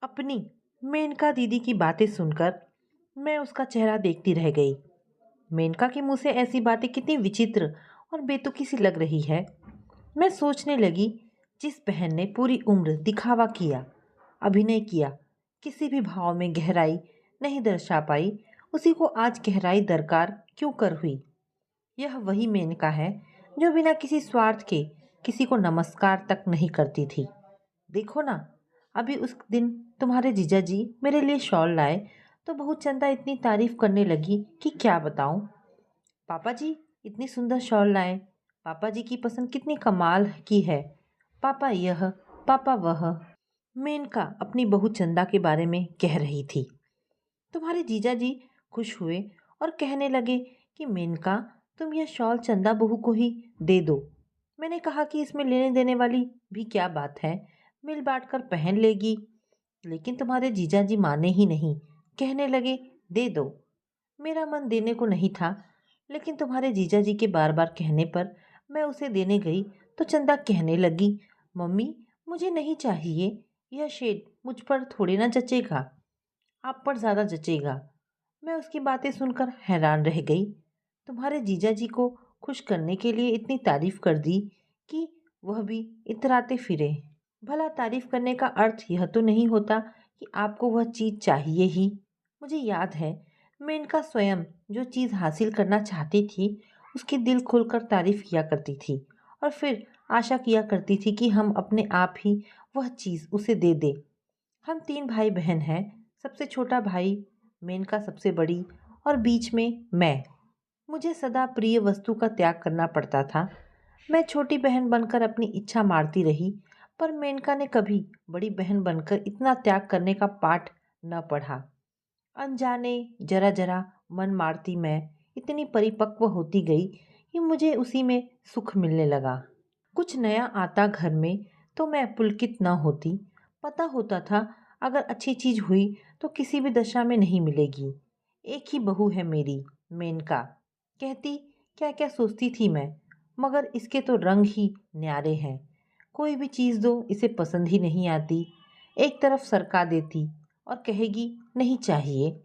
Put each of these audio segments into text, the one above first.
अपनी मेनका दीदी की बातें सुनकर मैं उसका चेहरा देखती रह गई। मेनका के मुंह से ऐसी बातें कितनी विचित्र और बेतुकी सी लग रही है। मैं सोचने लगी, जिस बहन ने पूरी उम्र दिखावा किया, अभिनय किया, किसी भी भाव में गहराई नहीं दर्शा पाई, उसी को आज गहराई दरकार क्यों कर हुई। यह वही मेनका है जो बिना किसी स्वार्थ के किसी को नमस्कार तक नहीं करती थी। देखो ना, अभी उस दिन तुम्हारे जीजा जी मेरे लिए शॉल लाए तो बहू चंदा इतनी तारीफ करने लगी कि क्या बताऊं। पापा जी इतनी सुंदर शॉल लाए, पापा जी की पसंद कितनी कमाल की है, पापा यह, पापा वह। मेनका अपनी बहू चंदा के बारे में कह रही थी। तुम्हारे जीजा जी खुश हुए और कहने लगे कि मेनका, तुम यह शॉल चंदा बहू को ही दे दो। मैंने कहा कि इसमें लेने देने वाली भी क्या बात है, मिल बांट कर पहन लेगी। लेकिन तुम्हारे जीजा जी माने ही नहीं, कहने लगे दे दो। मेरा मन देने को नहीं था, लेकिन तुम्हारे जीजा जी के बार बार कहने पर मैं उसे देने गई तो चंदा कहने लगी, मम्मी मुझे नहीं चाहिए, यह शेड मुझ पर थोड़ी ना जचेगा, आप पर ज़्यादा जचेगा। मैं उसकी बातें सुनकर हैरान रह गई। तुम्हारे जीजा जी को खुश करने के लिए इतनी तारीफ कर दी कि वह भी इतराते फिरे। भला तारीफ करने का अर्थ यह तो नहीं होता कि आपको वह चीज़ चाहिए ही। मुझे याद है, मेनका स्वयं जो चीज़ हासिल करना चाहती थी उसकी दिल खोलकर तारीफ किया करती थी और फिर आशा किया करती थी कि हम अपने आप ही वह चीज़ उसे दे दे। हम तीन भाई बहन हैं। सबसे छोटा भाई, मेनका सबसे बड़ी और बीच में मैं। मुझे सदा प्रिय वस्तु का त्याग करना पड़ता था। मैं छोटी बहन बनकर अपनी इच्छा मारती रही, पर मेनका ने कभी बड़ी बहन बनकर इतना त्याग करने का पाठ न पढ़ा। अनजाने जरा जरा मन मारती मैं इतनी परिपक्व होती गई कि मुझे उसी में सुख मिलने लगा। कुछ नया आता घर में तो मैं पुलकित न होती। पता होता था अगर अच्छी चीज हुई तो किसी भी दशा में नहीं मिलेगी। एक ही बहू है मेरी, मेनका। कहती क्या क्या सोचती थी मैं, मगर इसके तो रंग ही न्यारे हैं। कोई भी चीज दो इसे पसंद ही नहीं आती, एक तरफ सरका देती और कहेगी नहीं चाहिए।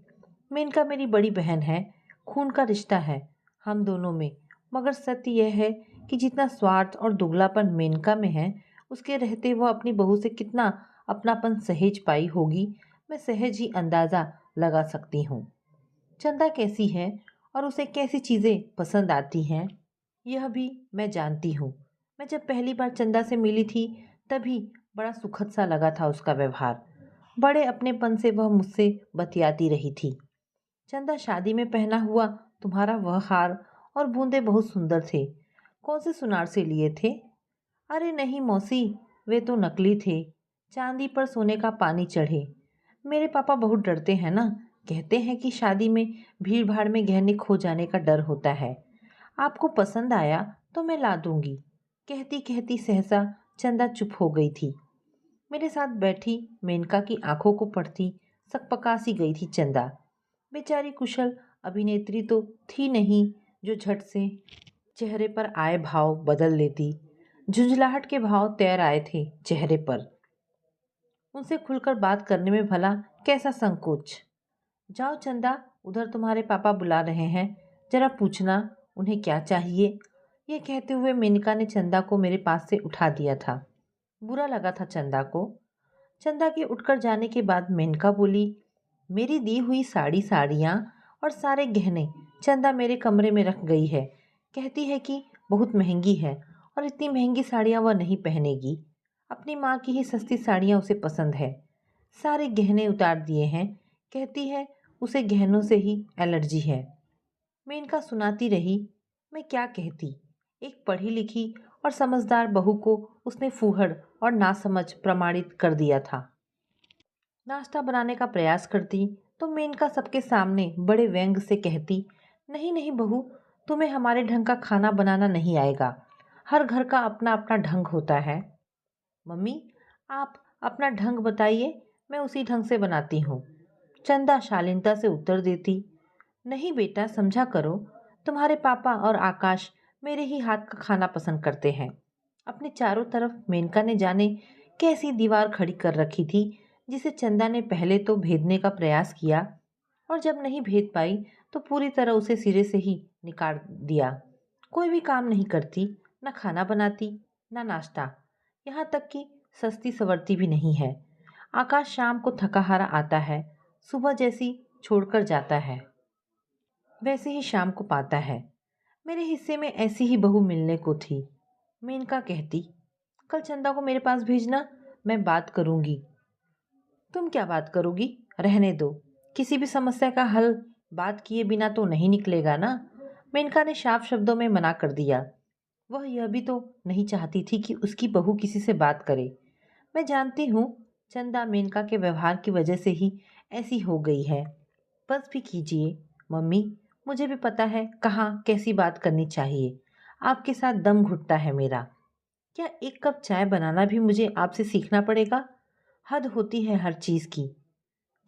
मेनका मेरी बड़ी बहन है, खून का रिश्ता है हम दोनों में, मगर सत्य यह है कि जितना स्वार्थ और दुगलापन मेनका में है, उसके रहते वह अपनी बहू से कितना अपनापन सहेज पाई होगी, मैं सहज ही अंदाजा लगा सकती हूँ। चंदा कैसी है और उसे कैसी चीज़ें पसंद आती हैं, यह भी मैं जानती हूँ। मैं जब पहली बार चंदा से मिली थी तभी बड़ा सुखद सा लगा था उसका व्यवहार। बड़े अपनेपन से वह मुझसे बतियाती रही थी। चंदा, शादी में पहना हुआ तुम्हारा वह हार और बूंदे बहुत सुंदर थे, कौन से सुनार से लिए थे? अरे नहीं मौसी, वे तो नकली थे, चांदी पर सोने का पानी चढ़े। मेरे पापा बहुत डरते हैं ना, कहते हैं कि शादी में भीड़ भाड़ में गहने खो जाने का डर होता है। आपको पसंद आया तो मैं ला दूंगी। कहती कहती सहसा चंदा चुप हो गई थी। मेरे साथ बैठी मेनका की आंखों को पढ़ती सकपका सी गई थी चंदा। बेचारी कुशल अभिनेत्री तो थी नहीं जो झट से चेहरे पर आए भाव बदल लेती। झुंझलाहट के भाव तैर आए थे चेहरे पर। उनसे खुलकर बात करने में भला कैसा संकोच। जाओ चंदा, उधर तुम्हारे पापा बुला रहे हैं, जरा पूछना उन्हें क्या चाहिए। ये कहते हुए मेनका ने चंदा को मेरे पास से उठा दिया था। बुरा लगा था चंदा को। चंदा के उठकर जाने के बाद मेनका बोली, मेरी दी हुई साड़ियाँ और सारे गहने चंदा मेरे कमरे में रख गई है। कहती है कि बहुत महंगी है और इतनी महंगी साड़ियाँ वह नहीं पहनेगी। अपनी माँ की ही सस्ती साड़ियाँ उसे पसंद है। सारे गहने उतार दिए हैं। कहती है उसे गहनों से ही एलर्जी है। मेनका सुनाती रही। मैं क्या कहती। एक पढ़ी लिखी और समझदार बहू को उसने फूहड़ और नासमझ प्रमाणित कर दिया था। नाश्ता बनाने का प्रयास करती तो मेनका सबके सामने बड़े व्यंग से कहती, नहीं नहीं बहू, तुम्हें हमारे ढंग का खाना बनाना नहीं आएगा। हर घर का अपना अपना ढंग होता है। मम्मी, आप अपना ढंग बताइए, मैं उसी ढंग से बनाती हूँ। चंदा शालीनता से उत्तर देती, नहीं बेटा, समझा करो, तुम्हारे पापा और आकाश मेरे ही हाथ का खाना पसंद करते हैं। अपने चारों तरफ मेनका ने जाने कैसी दीवार खड़ी कर रखी थी, जिसे चंदा ने पहले तो भेदने का प्रयास किया और जब नहीं भेद पाई तो पूरी तरह उसे सिरे से ही निकाल दिया। कोई भी काम नहीं करती, ना खाना बनाती, ना नाश्ता, यहाँ तक कि सस्ती सवरती भी नहीं है। आकाश शाम को थका हारा आता है, सुबह जैसी छोड़कर जाता है वैसे ही शाम को पाता है। मेरे हिस्से में ऐसी ही बहू मिलने को थी। मेनका कहती, कल चंदा को मेरे पास भेजना, मैं बात करूंगी। तुम क्या बात करोगी? रहने दो, किसी भी समस्या का हल बात किए बिना तो नहीं निकलेगा ना। मेनका ने साफ शब्दों में मना कर दिया। वह यह भी तो नहीं चाहती थी कि उसकी बहू किसी से बात करे। मैं जानती हूँ चंदा मेनका के व्यवहार की वजह से ही ऐसी हो गई है। बस भी कीजिए मम्मी, मुझे भी पता है कहाँ कैसी बात करनी चाहिए। आपके साथ दम घुटता है मेरा। क्या एक कप चाय बनाना भी मुझे आपसे सीखना पड़ेगा? हद होती है हर चीज़ की।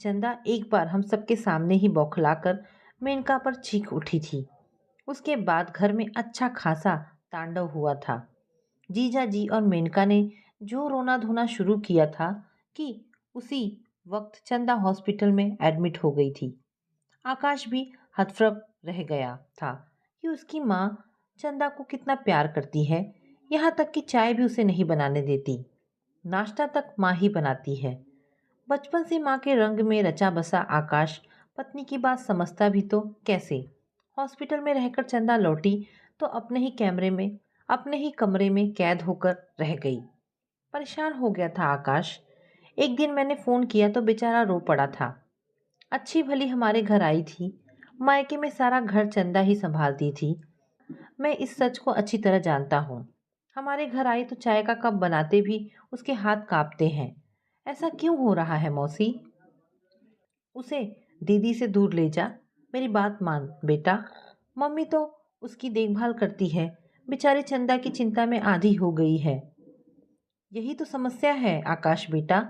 चंदा एक बार हम सबके सामने ही बौखलाकर मेनका पर चीख उठी थी। उसके बाद घर में अच्छा खासा तांडव हुआ था। जीजा जी और मेनका ने जो रोना धोना शुरू किया था कि उसी वक्त चंदा हॉस्पिटल में एडमिट हो गई थी। आकाश भी हतप्रभ रह गया था कि उसकी माँ चंदा को कितना प्यार करती है। यहाँ तक कि चाय भी उसे नहीं बनाने देती, नाश्ता तक माँ ही बनाती है। बचपन से माँ के रंग में रचा बसा आकाश पत्नी की बात समझता भी तो कैसे। हॉस्पिटल में रहकर चंदा लौटी तो अपने ही कमरे में कैद होकर रह गई। परेशान हो गया था आकाश। एक दिन मैंने फ़ोन किया तो बेचारा रो पड़ा था। अच्छी भली हमारे घर आई थी, मायके में सारा घर चंदा ही संभालती थी। मैं इस सच को अच्छी तरह जानता हूँ। हमारे घर आई तो चाय का कप बनाते भी उसके हाथ कांपते हैं। ऐसा क्यों हो रहा है मौसी? उसे दीदी से दूर ले जा। मेरी बात मान बेटा। मम्मी तो उसकी देखभाल करती है, बेचारी चंदा की चिंता में आधी हो गई है। यही तो समस्या है आकाश बेटा।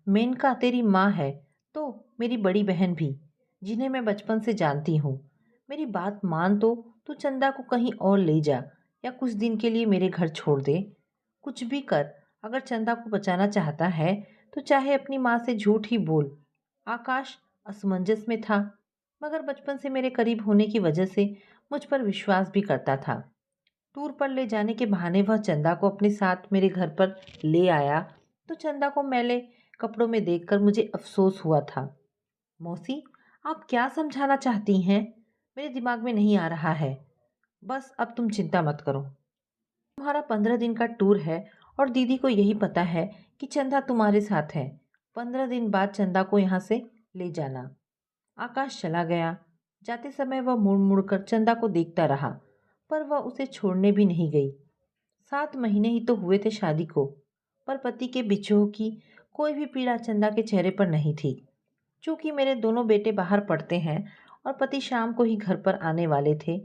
मेनका तेरी माँ है तो मेरी बड़ी बहन भी, जिन्हें मैं बचपन से जानती हूँ। मेरी बात मान तो तू चंदा को कहीं और ले जा या कुछ दिन के लिए मेरे घर छोड़ दे। कुछ भी कर, अगर चंदा को बचाना चाहता है तो चाहे अपनी माँ से झूठ ही बोल। आकाश असमंजस में था, मगर बचपन से मेरे करीब होने की वजह से मुझ पर विश्वास भी करता था। टूर पर ले जाने के बहाने वह चंदा को अपने साथ मेरे घर पर ले आया तो चंदा को मैले कपड़ों में देखकर मुझे अफसोस हुआ था। मौसी, आप क्या समझाना चाहती हैं? मेरे दिमाग में नहीं आ रहा है। बस अब तुम चिंता मत करो। तुम्हारा 15 दिन का टूर है और दीदी को यही पता है कि चंदा तुम्हारे साथ है। 15 दिन बाद चंदा को यहाँ से ले जाना। आकाश चला गया। जाते समय वह मुड़ मुड़ कर चंदा को देखता रहा, पर वह उसे छोड़ने भी नहीं गई। 7 महीने ही तो हुए थे शादी को, पर पति के बिछोह की कोई भी पीड़ा चंदा के चेहरे पर नहीं थी। चूंकि मेरे दोनों बेटे बाहर पढ़ते हैं और पति शाम को ही घर पर आने वाले थे,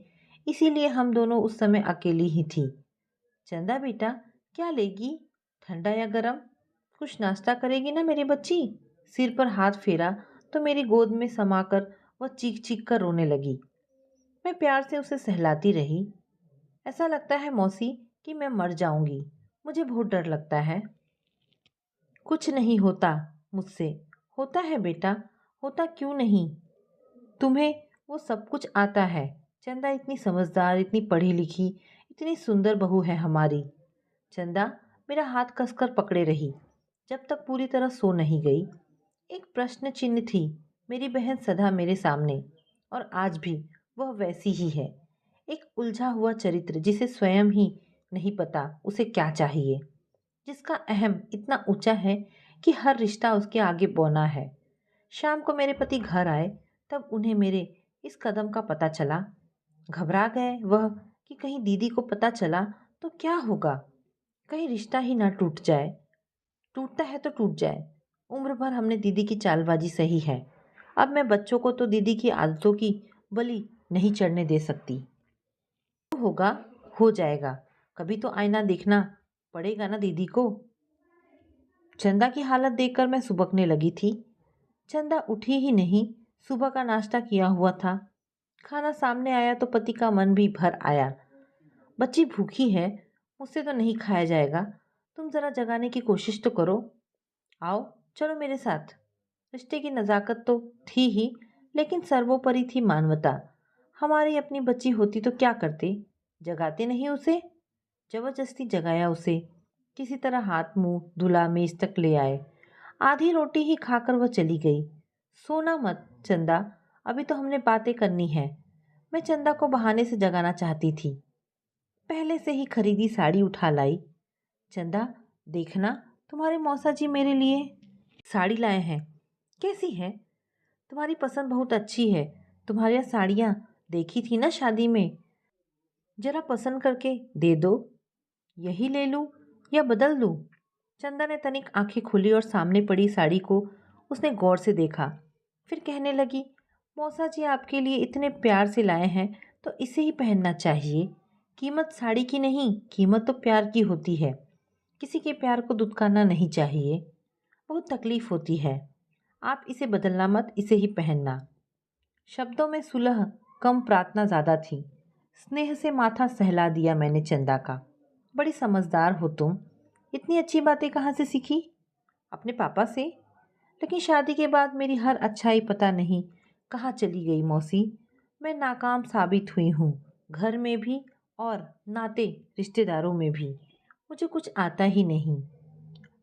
इसीलिए हम दोनों उस समय अकेली ही थी। चंदा बेटा, क्या लेगी? ठंडा या गरम? कुछ नाश्ता करेगी ना मेरी बच्ची? सिर पर हाथ फेरा तो मेरी गोद में समाकर वह चीख चीख कर रोने लगी। मैं प्यार से उसे सहलाती रही। ऐसा लगता है मौसी कि मैं मर जाऊंगी। मुझे बहुत डर लगता है। कुछ नहीं होता मुझसे। होता है बेटा, होता क्यों नहीं? तुम्हें वो सब कुछ आता है। चंदा इतनी समझदार, इतनी पढ़ी लिखी, इतनी सुंदर बहू है हमारी। चंदा मेरा हाथ कसकर पकड़े रही जब तक पूरी तरह सो नहीं गई। एक प्रश्न चिन्ह थी मेरी बहन सदा मेरे सामने, और आज भी वह वैसी ही है। एक उलझा हुआ चरित्र जिसे स्वयं ही नहीं पता उसे क्या चाहिए, जिसका अहम इतना ऊंचा है कि हर रिश्ता उसके आगे बौना है। शाम को मेरे पति घर आए तब उन्हें मेरे इस कदम का पता चला। घबरा गए वह कि कहीं दीदी को पता चला तो क्या होगा, कहीं रिश्ता ही ना टूट जाए। टूटता है तो टूट जाए। उम्र भर हमने दीदी की चालबाजी सही है, अब मैं बच्चों को तो दीदी की आदतों की बलि नहीं चढ़ने दे सकती। जो होगा हो जाएगा, कभी तो आईना देखना पड़ेगा ना दीदी को। चंदा की हालत देखकर मैं सुबकने लगी थी। चंदा उठी ही नहीं, सुबह का नाश्ता किया हुआ था। खाना सामने आया तो पति का मन भी भर आया। बच्ची भूखी है, मुझसे तो नहीं खाया जाएगा, तुम जरा जगाने की कोशिश तो करो। आओ चलो मेरे साथ। रिश्ते की नज़ाकत तो थी ही, लेकिन सर्वोपरि थी मानवता। हमारी अपनी बच्ची होती तो क्या करते? जगाते नहीं उसे? जबरदस्ती जगाया उसे। किसी तरह हाथ मुंह धुला मेज तक ले आए। आधी रोटी ही खाकर वह चली गई। सोना मत चंदा, अभी तो हमने बातें करनी है। मैं चंदा को बहाने से जगाना चाहती थी। पहले से ही खरीदी साड़ी उठा लाई। चंदा, देखना, तुम्हारे मौसा जी मेरे लिए साड़ी लाए हैं। कैसी है? तुम्हारी पसंद बहुत अच्छी है। तुम्हारी यहाँ साड़ियाँ देखी थी ना शादी में। जरा पसंद करके दे दो। यही ले लूं या बदल दूं? चंदा ने तनिक आंखें खोली और सामने पड़ी साड़ी को उसने गौर से देखा। फिर कहने लगी, मौसा जी आपके लिए इतने प्यार से लाए हैं तो इसे ही पहनना चाहिए। कीमत साड़ी की नहीं, कीमत तो प्यार की होती है। किसी के प्यार को दुत्कारना नहीं चाहिए। बहुत तकलीफ होती है। आप इसे बदलना मत, इसे ही पहनना। शब्दों में सुलह कम, प्रार्थना ज़्यादा थी। स्नेह से माथा सहला दिया मैंने चंदा का। बड़ी समझदार हो तुम। इतनी अच्छी बातें कहाँ से सीखी? अपने पापा से। लेकिन शादी के बाद मेरी हर अच्छाई पता नहीं कहाँ चली गई मौसी। मैं नाकाम साबित हुई हूँ, घर में भी और नाते रिश्तेदारों में भी। मुझे कुछ आता ही नहीं।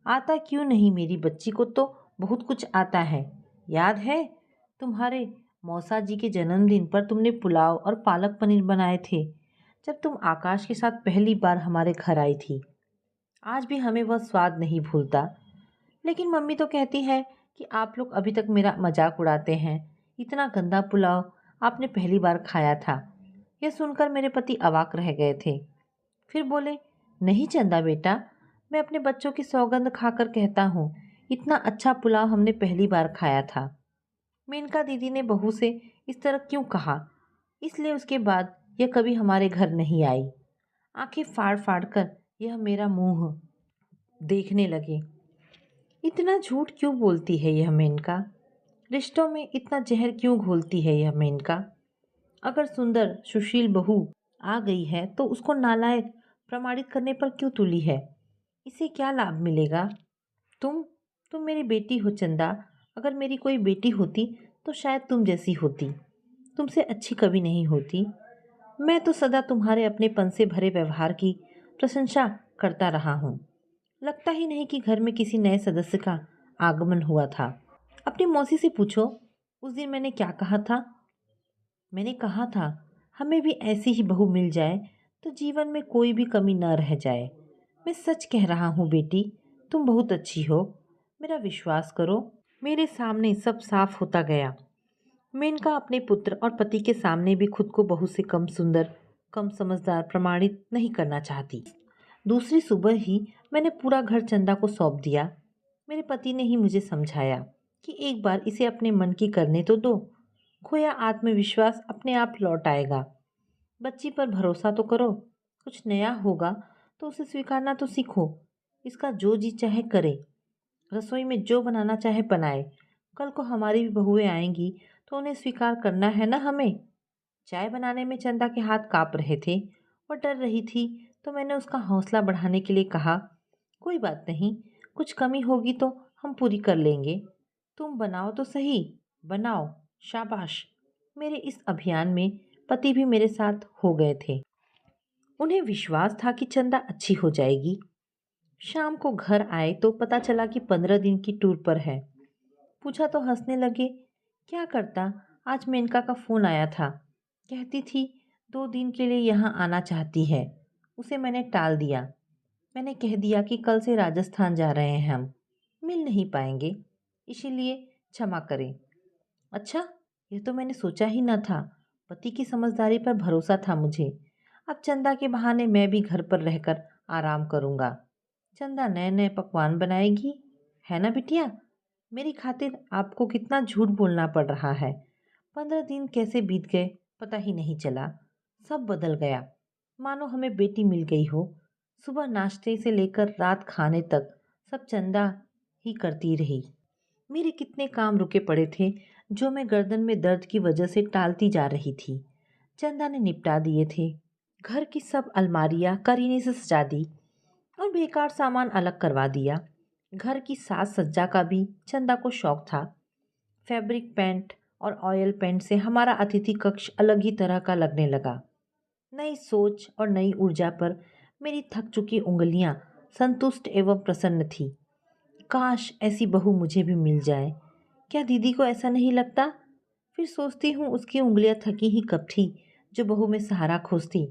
आता क्यों नहीं? मेरी बच्ची को तो बहुत कुछ आता है। याद है तुम्हारे मौसा जी के जन्मदिन पर तुमने पुलाव और पालक पनीर बनाए थे, जब तुम आकाश के साथ पहली बार हमारे घर आई थी। आज भी हमें वह स्वाद नहीं भूलता। लेकिन मम्मी तो कहती है कि आप लोग अभी तक मेरा मजाक उड़ाते हैं। इतना गंदा पुलाव आपने पहली बार खाया था। यह सुनकर मेरे पति अवाक रह गए थे। फिर बोले, नहीं चंदा बेटा, मैं अपने बच्चों की सौगंध खाकर कहता हूँ, इतना अच्छा पुलाव हमने पहली बार खाया था। मेनका दीदी ने बहू से इस तरह क्यों कहा, इसलिए उसके बाद यह कभी हमारे घर नहीं आई। आंखें फाड़ फाड़ कर यह मेरा मुंह देखने लगे। इतना झूठ क्यों बोलती है यह मेनका? रिश्तों में इतना जहर क्यों घोलती है यह मेनका? अगर सुंदर सुशील बहू आ गई है तो उसको नालायक प्रमाणित करने पर क्यों तुली है? इसे क्या लाभ मिलेगा? तुम तुम मेरी बेटी हो चंदा। अगर मेरी कोई बेटी होती तो शायद तुम जैसी होती। तुमसे अच्छी कभी नहीं होती। मैं तो सदा तुम्हारे अपनेपन से भरे व्यवहार की प्रशंसा करता रहा हूँ। लगता ही नहीं कि घर में किसी नए सदस्य का आगमन हुआ था। अपनी मौसी से पूछो, उस दिन मैंने क्या कहा था? मैंने कहा था, हमें भी ऐसी ही बहू मिल जाए तो जीवन में कोई भी कमी न रह जाए। मैं सच कह रहा हूँ बेटी, तुम बहुत अच्छी हो। मेरा विश्वास करो। मेरे सामने सब साफ होता गया। मेनका अपने पुत्र और पति के सामने भी खुद को बहू से कम सुंदर, कम समझदार प्रमाणित नहीं करना चाहती। दूसरी सुबह ही मैंने पूरा घर चंदा को सौंप दिया। मेरे पति ने ही मुझे समझाया कि एक बार इसे अपने मन की करने तो दो। खोया आत्मविश्वास अपने आप लौट आएगा। बच्ची पर भरोसा तो करो। कुछ नया होगा तो उसे स्वीकारना तो सीखो। इसका जो जी चाहे करे। रसोई में जो बनाना चाहे बनाए। कल को हमारी भी बहुएं आएंगी तो उन्हें स्वीकार करना है ना हमें। चाय बनाने में चंदा के हाथ काँप रहे थे। वह डर रही थी तो मैंने उसका हौसला बढ़ाने के लिए कहा, कोई बात नहीं, कुछ कमी होगी तो हम पूरी कर लेंगे। तुम बनाओ तो सही, बनाओ, शाबाश। मेरे इस अभियान में पति भी मेरे साथ हो गए थे। उन्हें विश्वास था कि चंदा अच्छी हो जाएगी। शाम को घर आए तो पता चला कि 15 दिन की टूर पर है। पूछा तो हंसने लगे। क्या करता, आज मेनका का फ़ोन आया था। कहती थी 2 दिन के लिए यहाँ आना चाहती है। उसे मैंने टाल दिया। मैंने कह दिया कि कल से राजस्थान जा रहे हैं हम, मिल नहीं पाएंगे, इसीलिए क्षमा करें। अच्छा, यह तो मैंने सोचा ही न था। पति की समझदारी पर भरोसा था मुझे। अब चंदा के बहाने मैं भी घर पर रहकर आराम करूँगा। चंदा नए नए पकवान बनाएगी, है ना बिटिया? मेरी खातिर आपको कितना झूठ बोलना पड़ रहा है। 15 दिन कैसे बीत गए पता ही नहीं चला। सब बदल गया, मानो हमें बेटी मिल गई हो। सुबह नाश्ते से लेकर रात खाने तक सब चंदा ही करती रही। मेरे कितने काम रुके पड़े थे जो मैं गर्दन में दर्द की वजह से टालती जा रही थी, चंदा ने निपटा दिए थे। घर की सब अलमारियां करीने से सजा दी और बेकार सामान अलग करवा दिया। घर की साज सज्जा का भी चंदा को शौक था। फैब्रिक पेंट और ऑयल पेंट से हमारा अतिथि कक्ष अलग ही तरह का लगने लगा। नई सोच और नई ऊर्जा पर मेरी थक चुकी उंगलियां संतुष्ट एवं प्रसन्न थी। काश ऐसी बहू मुझे भी मिल जाए। क्या दीदी को ऐसा नहीं लगता? फिर सोचती हूँ उसकी उंगलियां थकी ही कब थी जो बहू में सहारा खोजती।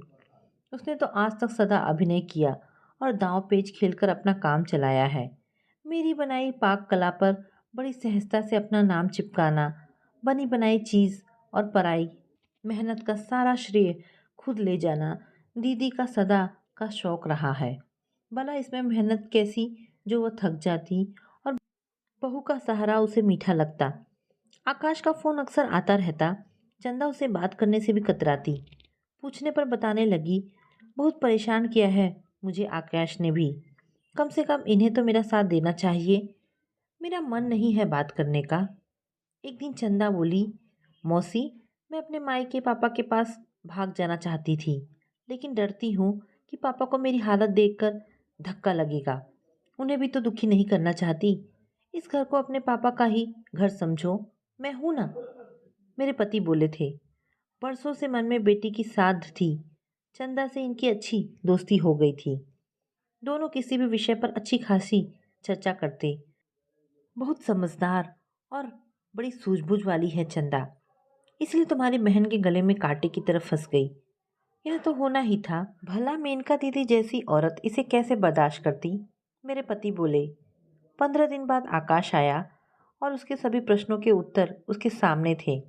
उसने तो आज तक सदा अभिनय किया और दांव पेच खेलकर अपना काम चलाया है। मेरी बनाई पाक कला पर बड़ी सहजता से अपना नाम चिपकाना, बनी बनाई चीज़ और पराई मेहनत का सारा श्रेय खुद ले जाना दीदी का सदा का शौक रहा है। भला इसमें मेहनत कैसी जो वह थक जाती और बहू का सहारा उसे मीठा लगता। आकाश का फ़ोन अक्सर आता रहता। चंदा उसे बात करने से भी कतराती। पूछने पर बताने लगी, बहुत परेशान किया है मुझे आकाश ने भी। कम से कम इन्हें तो मेरा साथ देना चाहिए। मेरा मन नहीं है बात करने का। एक दिन चंदा बोली, मौसी, मैं अपने मायके पापा के पास भाग जाना चाहती थी, लेकिन डरती हूँ कि पापा को मेरी हालत देखकर धक्का लगेगा। उन्हें भी तो दुखी नहीं करना चाहती। इस घर को अपने पापा का ही घर समझो, मैं हूं ना। मेरे पति बोले थे। बरसों से मन में बेटी की साध थी। चंदा से इनकी अच्छी दोस्ती हो गई थी। दोनों किसी भी विषय पर अच्छी खासी चर्चा करते। बहुत समझदार और बड़ी सूझबूझ वाली है चंदा, इसलिए तुम्हारी बहन के गले में कांटे की तरह फंस गई। यह तो होना ही था। भला मेनका दीदी जैसी औरत इसे कैसे बर्दाश्त करती? मेरे पति बोले। 15 दिन बाद आकाश आया और उसके सभी प्रश्नों के उत्तर उसके सामने थे।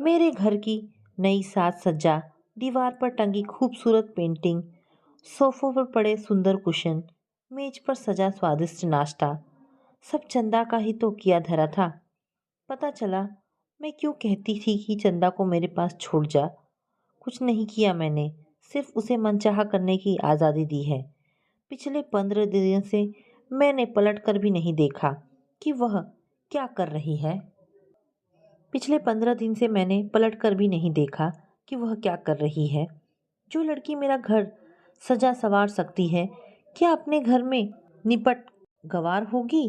मेरे घर की नई साज सज्जा, दीवार पर टंगी खूबसूरत पेंटिंग, सोफों पर पड़े सुंदर कुशन, मेज पर सजा स्वादिष्ट नाश्ता, सब चंदा का ही तो किया धरा था। पता चला मैं क्यों कहती थी कि चंदा को मेरे पास छोड़ जा। कुछ नहीं किया मैंने, सिर्फ उसे मनचाहा करने की आज़ादी दी है। पिछले 15 दिन से मैंने पलट कर भी नहीं देखा कि वह क्या कर रही है। पिछले 15 दिन से मैंने पलट कर भी नहीं देखा कि वह क्या कर रही है। जो लड़की मेरा घर सजा सवार सकती है, क्या अपने घर में निपट गवार होगी?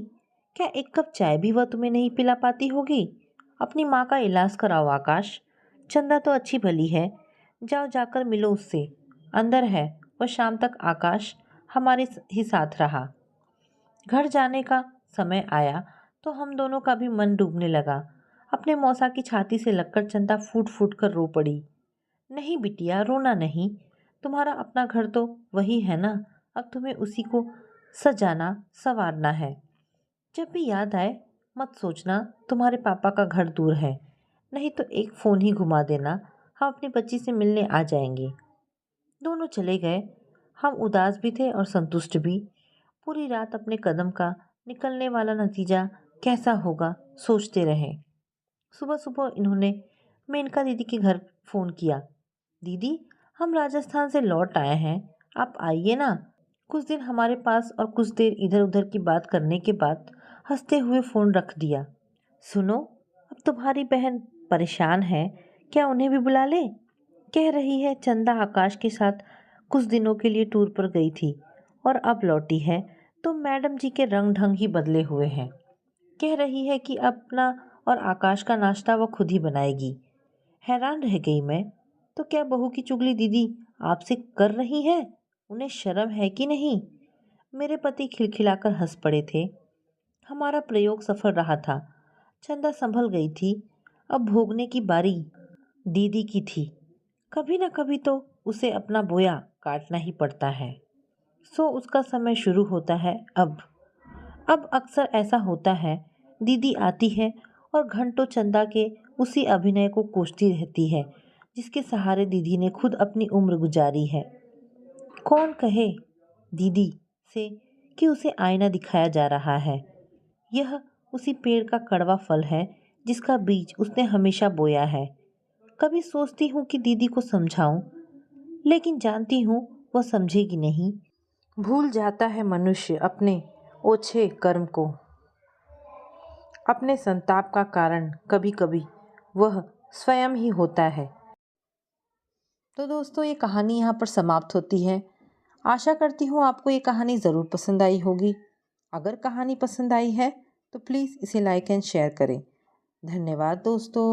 क्या एक कप चाय भी वह तुम्हें नहीं पिला पाती होगी? अपनी माँ का इलाज कराओ आकाश। चंदा तो अच्छी भली है, जाओ जाकर मिलो उससे। अंदर है वह। शाम तक आकाश हमारे ही साथ रहा। घर जाने का समय आया तो हम दोनों का भी मन डूबने लगा। अपने मौसा की छाती से लगकर चंदा फूट फूट कर रो पड़ी। नहीं बिटिया, रोना नहीं। तुम्हारा अपना घर तो वही है ना। अब तुम्हें उसी को सजाना संवारना है। जब भी याद आए मत सोचना तुम्हारे पापा का घर दूर है। नहीं तो एक फ़ोन ही घुमा देना, हम अपनी बच्ची से मिलने आ जाएंगे। दोनों चले गए। हम उदास भी थे और संतुष्ट भी। पूरी रात अपने कदम का निकलने वाला नतीजा कैसा होगा सोचते रहे। सुबह सुबह इन्होंने मेनका दीदी के घर फ़ोन किया। दीदी, हम राजस्थान से लौट आए हैं, आप आइए ना। कुछ दिन हमारे पास और कुछ देर इधर उधर की बात करने के बाद हंसते हुए फ़ोन रख दिया। सुनो, अब तुम्हारी बहन परेशान है, क्या उन्हें भी बुला ले? कह रही है चंदा आकाश के साथ कुछ दिनों के लिए टूर पर गई थी और अब लौटी है तो मैडम जी के रंग ढंग ही बदले हुए हैं। कह रही है कि अपना और आकाश का नाश्ता वो खुद ही बनाएगी। हैरान रह गई मैं। तो क्या बहू की चुगली दीदी आपसे कर रही है? उन्हें शर्म है कि नहीं? मेरे पति खिलखिलाकर हंस पड़े थे। हमारा प्रयोग सफल रहा था। चंदा संभल गई थी। अब भोगने की बारी दीदी की थी। कभी न कभी तो उसे अपना बोया काटना ही पड़ता है। सो उसका समय शुरू होता है अब अक्सर ऐसा होता है। दीदी आती है और घंटों चंदा के उसी अभिनय को कोसती रहती है जिसके सहारे दीदी ने खुद अपनी उम्र गुजारी है। कौन कहे दीदी से कि उसे आईना दिखाया जा रहा है। यह उसी पेड़ का कड़वा फल है जिसका बीज उसने हमेशा बोया है। कभी सोचती हूँ कि दीदी को समझाऊं, लेकिन जानती हूँ वह समझेगी नहीं। भूल जाता है मनुष्य अपने ओछे कर्म को। अपने संताप का कारण कभी कभी वह स्वयं ही होता है। तो दोस्तों, ये कहानी यहाँ पर समाप्त होती है। आशा करती हूँ आपको ये कहानी ज़रूर पसंद आई होगी। अगर कहानी पसंद आई है तो प्लीज़ इसे लाइक एंड शेयर करें। धन्यवाद दोस्तों।